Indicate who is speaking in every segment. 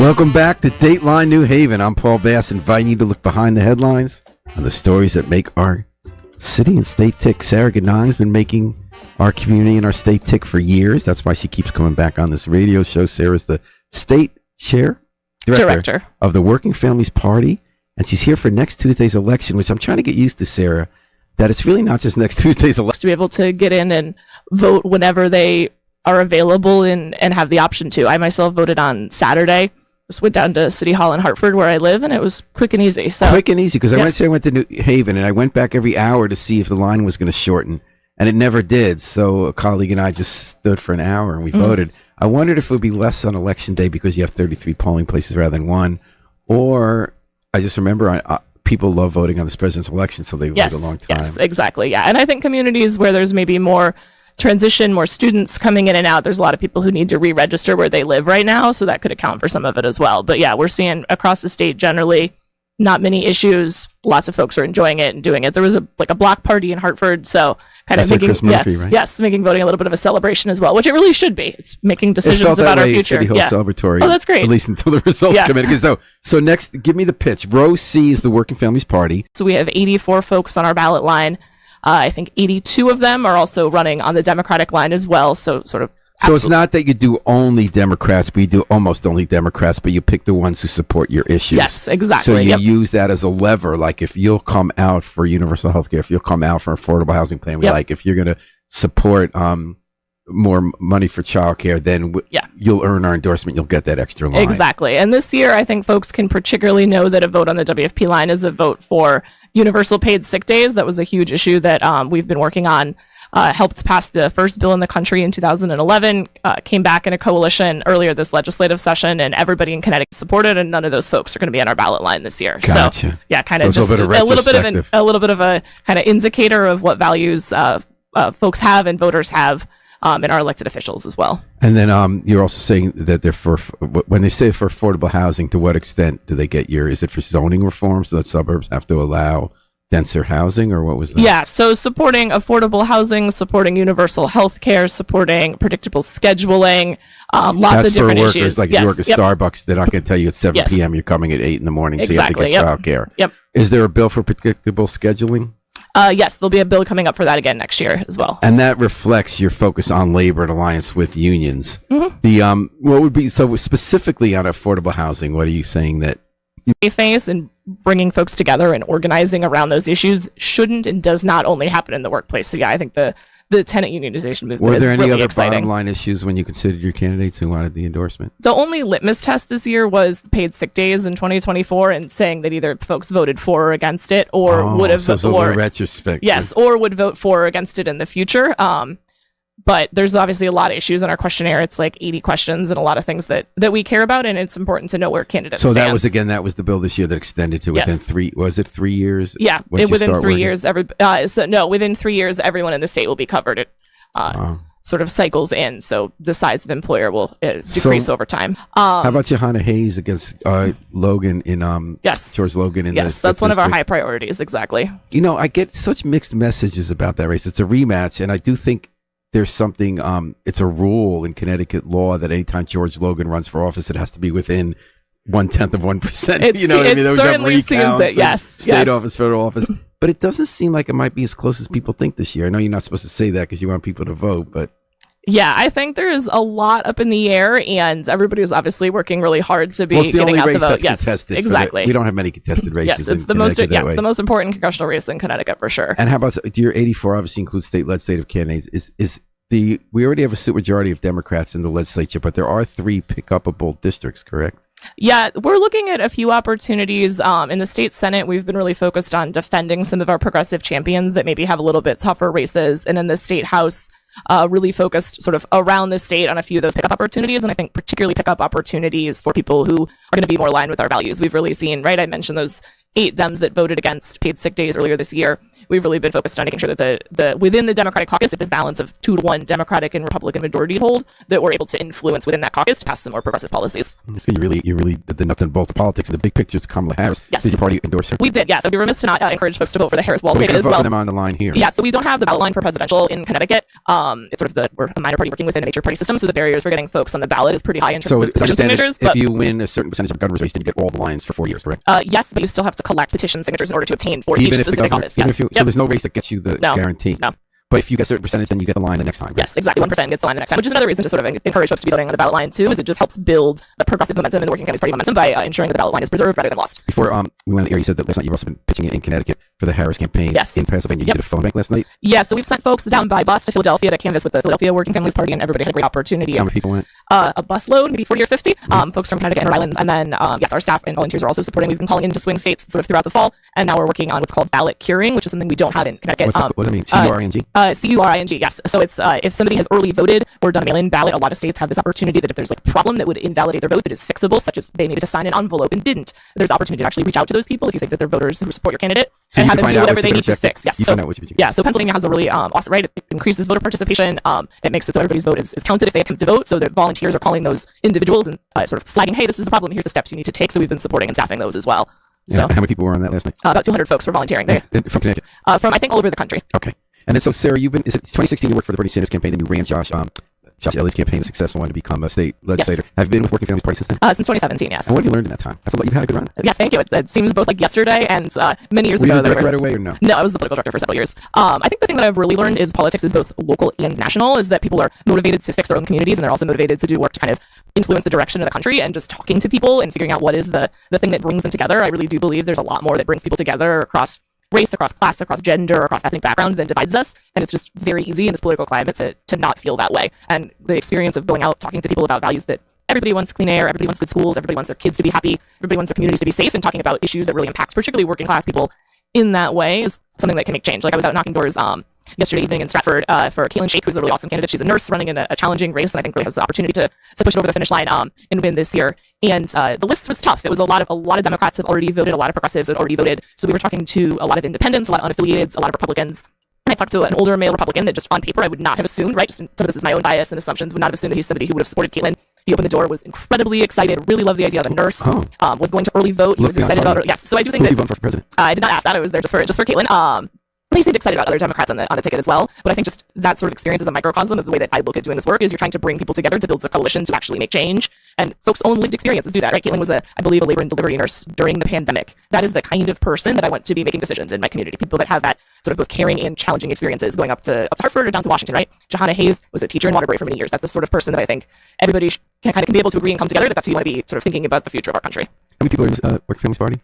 Speaker 1: Welcome back to Dateline New Haven. I'm Paul Bass, inviting you to look behind the headlines on the stories that make our city and state tick. Sarah Ganong's been making our community and our state tick for years. That's why she keeps coming back on this radio show. Sarah's the state director of the Working Families Party, and she's here for next Tuesday's election, which I'm trying to get used to, Sarah, that it's really not just next Tuesday's election.
Speaker 2: To be able to get in and vote whenever they are available and have the option to. I myself voted on Saturday. Just went down to City Hall in Hartford where I live, and it was quick and easy.
Speaker 1: Quick and easy, because I went to New Haven, and I went back every hour to see if the line was going to shorten, and it never did. So a colleague and I just stood for an hour, and we voted. I wondered if it would be less on Election Day because you have 33 polling places rather than one, or I just remember people love voting on this president's election, so they wait a long time.
Speaker 2: Yes, exactly, yeah. And I think communities where there's maybe more transition, more students coming in and out, there's a lot of people who need to re-register where they live right now, so that could account for some of it as well. But yeah, we're seeing across the state generally not many issues. Lots of folks are enjoying it and doing it. There was a block party in Hartford, so kind of making right? Yes, making voting a little bit of a celebration as well, which it really should be. It's making decisions about our future.
Speaker 1: City Hall celebratory.
Speaker 2: Oh, that's great.
Speaker 1: At least until the results come in. So next, give me the pitch. Row C is the Working Families Party.
Speaker 2: So we have 84 folks on our ballot line. I think 82 of them are also running on the Democratic line as well. So
Speaker 1: it's not that you do only Democrats, but you do almost only Democrats, but you pick the ones who support your issues.
Speaker 2: Yes, exactly.
Speaker 1: So you use that as a lever. Like if you'll come out for universal health care, if you'll come out for affordable housing plan, if you're going to support more money for childcare, then you'll earn our endorsement. You'll get that extra line.
Speaker 2: Exactly. And this year, I think folks can particularly know that a vote on the WFP line is a vote for universal paid sick days. That was a huge issue that we've been working on. Helped pass the first bill in the country in 2011, came back in a coalition earlier this legislative session, and everybody in Connecticut supported, and none of those folks are going to be on our ballot line this year.
Speaker 1: Gotcha.
Speaker 2: So yeah, kind of just a little bit of a kind of indicator of what values folks have and voters have in our elected officials as well.
Speaker 1: And then you're also saying that they're when they say for affordable housing, to what extent do they get is it for zoning reform so that suburbs have to allow denser housing, or what was that? Yeah,
Speaker 2: so supporting affordable housing, supporting universal health care, supporting predictable scheduling, lots of different
Speaker 1: issues.
Speaker 2: issues.
Speaker 1: Like if you work at Starbucks, they're not going to tell you at 7 p.m. you're coming at 8 in the morning, so you have to get child care.
Speaker 2: Yep.
Speaker 1: Is there a bill for predictable scheduling?
Speaker 2: Yes, there'll be a bill coming up for that again next year as well.
Speaker 1: And that reflects your focus on labor and alliance with unions.
Speaker 2: Mm-hmm.
Speaker 1: The what would be, so specifically on affordable housing, what are you saying that
Speaker 2: you face and bringing folks together and organizing around those issues shouldn't and does not only happen in the workplace. So yeah, I think the tenant unionization movement is really exciting.
Speaker 1: Were there any other bottom line issues when you considered your candidates who wanted the endorsement?
Speaker 2: The only litmus test this year was the paid sick days in 2024, and saying that either folks voted for or against it, or would have voted for
Speaker 1: retrospect.
Speaker 2: Yes, or would vote for or against it in the future. But there's obviously a lot of issues in our questionnaire. It's like 80 questions and a lot of things that we care about, and it's important to know where candidates stand.
Speaker 1: That was the bill this year that extended to within 3 years?
Speaker 2: Yeah, within 3 years. Within 3 years, everyone in the state will be covered. It sort of cycles in, so the size of employer will decrease over time.
Speaker 1: How about Johanna Hayes against Logan in George Logan?
Speaker 2: That's one of our high priorities. Exactly.
Speaker 1: I get such mixed messages about that race. It's a rematch, and I do think there's something, it's a rule in Connecticut law that anytime George Logan runs for office, it has to be within 1/10 of 1%.
Speaker 2: It certainly seems that, yes.
Speaker 1: State office, federal office. But it doesn't seem like it might be as close as people think this year. I know you're not supposed to say that because you want people to vote, but...
Speaker 2: Yeah, I think there's a lot up in the air, and everybody's obviously working really hard to be getting out the vote.
Speaker 1: Yes, contested.
Speaker 2: Exactly.
Speaker 1: We don't have many contested races.
Speaker 2: Yes, it's the most important congressional race in Connecticut for sure.
Speaker 1: And how about your 84? Obviously includes state legislative candidates. We already have a supermajority of Democrats in the legislature, but there are 3 pick-upable districts, correct?
Speaker 2: Yeah, we're looking at a few opportunities. In the state Senate, we've been really focused on defending some of our progressive champions that maybe have a little bit tougher races. And in the state House, really focused sort of around the state on a few of those pickup opportunities. And I think particularly pickup opportunities for people who are going to be more aligned with our values. We've really seen, right, I mentioned those 8 Dems that voted against paid sick days earlier this year, we've really been focused on making sure that the within the Democratic caucus, if this balance of 2-to-1 Democratic and Republican majorities hold, that we're able to influence within that caucus to pass some more progressive policies.
Speaker 1: So you really the nuts and bolts of politics. The big picture is Kamala Harris.
Speaker 2: Yes.
Speaker 1: Did your party endorse her?
Speaker 2: We did, yes. I'd be remiss to not encourage folks to vote for the Harris Walz
Speaker 1: We
Speaker 2: ticket
Speaker 1: can
Speaker 2: as
Speaker 1: vote
Speaker 2: well.
Speaker 1: for them on the line here.
Speaker 2: Yeah, so we don't have the ballot line for presidential in Connecticut. It's sort of we're a minor party working within a major party system, so the barriers for getting folks on the ballot is pretty high in terms of petition signatures.
Speaker 1: If you win a certain percentage of governor's race, then you get all the lines for 4 years, correct?
Speaker 2: Yes, but you still have to collect petition signatures in order to obtain for each
Speaker 1: Even if the
Speaker 2: specific
Speaker 1: governor,
Speaker 2: office.
Speaker 1: even
Speaker 2: Yes.
Speaker 1: if you, so there's no race that gets you the guarantee.
Speaker 2: No.
Speaker 1: But if you get a certain percentage, then you get the line the next time. Right?
Speaker 2: Yes, exactly. 1% gets the line the next time, which is another reason to sort of encourage folks to be voting on the ballot line too, is it just helps build the progressive momentum and the Working Families Party momentum by ensuring that the ballot line is preserved rather than lost.
Speaker 1: Before we went in the air, you said that last night you've also been pitching it in Connecticut for the Harris campaign.
Speaker 2: Yes.
Speaker 1: In Pennsylvania. You did a phone bank last night?
Speaker 2: Yeah, so we've sent folks down by bus to Philadelphia to canvass with the Philadelphia Working Families Party, and everybody had a great opportunity.
Speaker 1: How many people went?
Speaker 2: A busload, maybe 40 or 50, folks from Connecticut and Rhode Island. And then, yes, our staff and volunteers are also supporting. We've been calling into swing states sort of throughout the fall, and now we're working on what's called ballot curing, which is something we don't have in Connecticut.
Speaker 1: What does that mean? C-U-R-I-N-G?
Speaker 2: C-U-R-I-N-G, yes. So it's if somebody has early voted or done a mail-in ballot, a lot of states have this opportunity that if there's like a problem that would invalidate their vote that is fixable, such as they needed to sign an envelope and didn't, there's the opportunity to actually reach out to those people if you think that they're voters who support your candidate and have them do whatever they need to fix. Yes. So Pennsylvania has a really awesome, right? It increases voter participation. It makes it so everybody's vote is counted if they come to vote. So the volunteers are calling those individuals and sort of flagging, hey, this is the problem. Here's the steps you need to take. So we've been supporting and staffing those as well.
Speaker 1: Yeah. So, how many people were on that last night?
Speaker 2: About 200 folks were volunteering there.
Speaker 1: From Connecticut?
Speaker 2: From, I think, all over the country.
Speaker 1: Okay. And then, so Sarah, is it 2016 you worked for the Bernie Sanders campaign, then you ran Josh Elliott's campaign, the successful one to become a state legislator. Yes. Have you been with Working Families Party since then?
Speaker 2: Since 2017, yes.
Speaker 1: And what have you learned in that time? You've had a good run.
Speaker 2: Yes, thank you. It seems both like yesterday and many years ago.
Speaker 1: Were you the director right away or no?
Speaker 2: No, I was the political director for several years. I think the thing that I've really learned is politics is both local and national, is that people are motivated to fix their own communities, and they're also motivated to do work to kind of influence the direction of the country, and just talking to people and figuring out what is the thing that brings them together. I really do believe there's a lot more that brings people together across race, across class, across gender, across ethnic background than divides us. And it's just very easy in this political climate to not feel that way. And the experience of going out, talking to people about values that everybody wants clean air, everybody wants good schools, everybody wants their kids to be happy, everybody wants their communities to be safe, and talking about issues that really impact particularly working class people in that way is something that can make change. Like I was out knocking doors yesterday evening in Stratford for Caitlin Shake, who's a really awesome candidate. She's a nurse running in a challenging race, and I think really has the opportunity to push it over the finish line and win this year. And the list was tough. It was a lot of Democrats have already voted, a lot of progressives have already voted. So we were talking to a lot of independents, a lot of unaffiliated, a lot of Republicans. And I talked to an older male Republican that just on paper I would not have assumed, right? Just some of this is my own bias and assumptions, would not have assumed that he's somebody who would have supported Caitlin. He opened the door, was incredibly excited, really loved the idea of a nurse, was going to early vote. He was excited about it. Yes. So I do think
Speaker 1: that. Who's he voting for president?
Speaker 2: I did not ask that. I was there just for Caitlin. He seemed excited about other Democrats on the ticket as well. But I think just that sort of experience is a microcosm of the way that I look at doing this work, is you're trying to bring people together to build a coalition to actually make change. And folks' own lived experiences do that, right? Caitlin was, I believe, a labor and delivery nurse during the pandemic. That is the kind of person that I want to be making decisions in my community. People that have that sort of both caring and challenging experiences going up to Hartford or down to Washington, right? Johanna Hayes was a teacher in Waterbury for many years. That's the sort of person that I think everybody can be able to agree and come together that that's who you want to be sort of thinking about the future of our country.
Speaker 1: How many people are in the Working Families Party?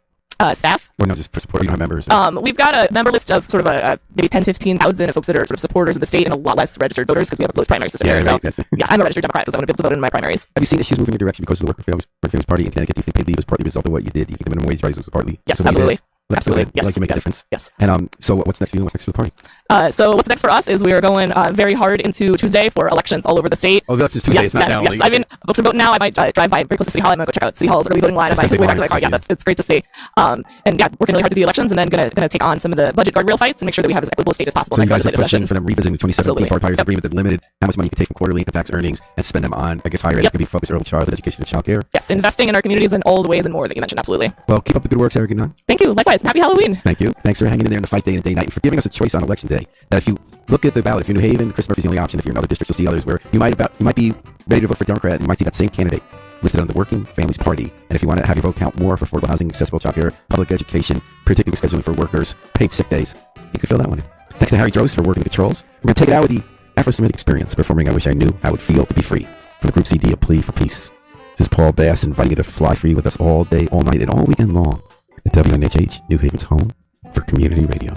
Speaker 2: Staff?
Speaker 1: Or no, just for support. You don't have members?
Speaker 2: We've got a member list of sort of maybe 10,000-15,000 of folks that are sort of supporters of the state, and a lot less registered voters because we have a closed primary system.
Speaker 1: Yeah,
Speaker 2: here,
Speaker 1: right.
Speaker 2: So, yeah, I'm a registered Democrat because I want to be able to vote in my primaries.
Speaker 1: Have you seen issues moving in your direction because of the Working Families Party in Connecticut? Do you think paid leave was partly a result of what you did? You think the minimum wage rise was partly?
Speaker 2: Yes, absolutely. Absolutely.
Speaker 1: Yes. Like to make a difference.
Speaker 2: Yes.
Speaker 1: And so what's next for you? What's next for the party?
Speaker 2: So what's next for us is we are going very hard into Tuesday for elections all over the state.
Speaker 1: Oh, that's just Tuesday. It's not now.
Speaker 2: Yes. I mean, folks are voting now. I might drive by very close to City Hall. I might go check out City Hall's early voting line. I might way back to my car. Yeah, it's great to see. And yeah, working really hard to do the elections, and then gonna take on some of the budget guardrail fights and make sure that we have as equitable a state as possible.
Speaker 1: So you guys have a question for them revisiting the 2017 Party Agreement that limited how much money you could take from quarterly income tax earnings and spend them on, I guess, higher ed. Could be focused early childhood education and child care.
Speaker 2: Yes, investing in our communities in all the ways and more that you mentioned. Absolutely.
Speaker 1: Well, keep up the good work, Sarah Ganong.
Speaker 2: Thank you. Likewise. Happy Halloween.
Speaker 1: Thank you. Thanks for hanging in there in the fight day and day night, and for giving us a choice on election day. That if you look at the ballot, if you're New Haven, Chris Murphy's the only option. If you're in other districts, you'll see others where you might be ready to vote for Democrat, and you might see that same candidate listed on the Working Families Party. And if you want to have your vote count more for affordable housing, accessible childcare, public education, particularly scheduling for workers, paid sick days, you could fill that one in. Thanks to Harry Drost for working the controls. We're going to take it out with the Afro-Semitic Experience, performing I Wish I Knew How It Would Feel to Be Free, from the group CD A Plea for Peace. This is Paul Bass inviting you to fly free with us all day, all night, and all weekend long at WNHH, New Haven's home for community radio.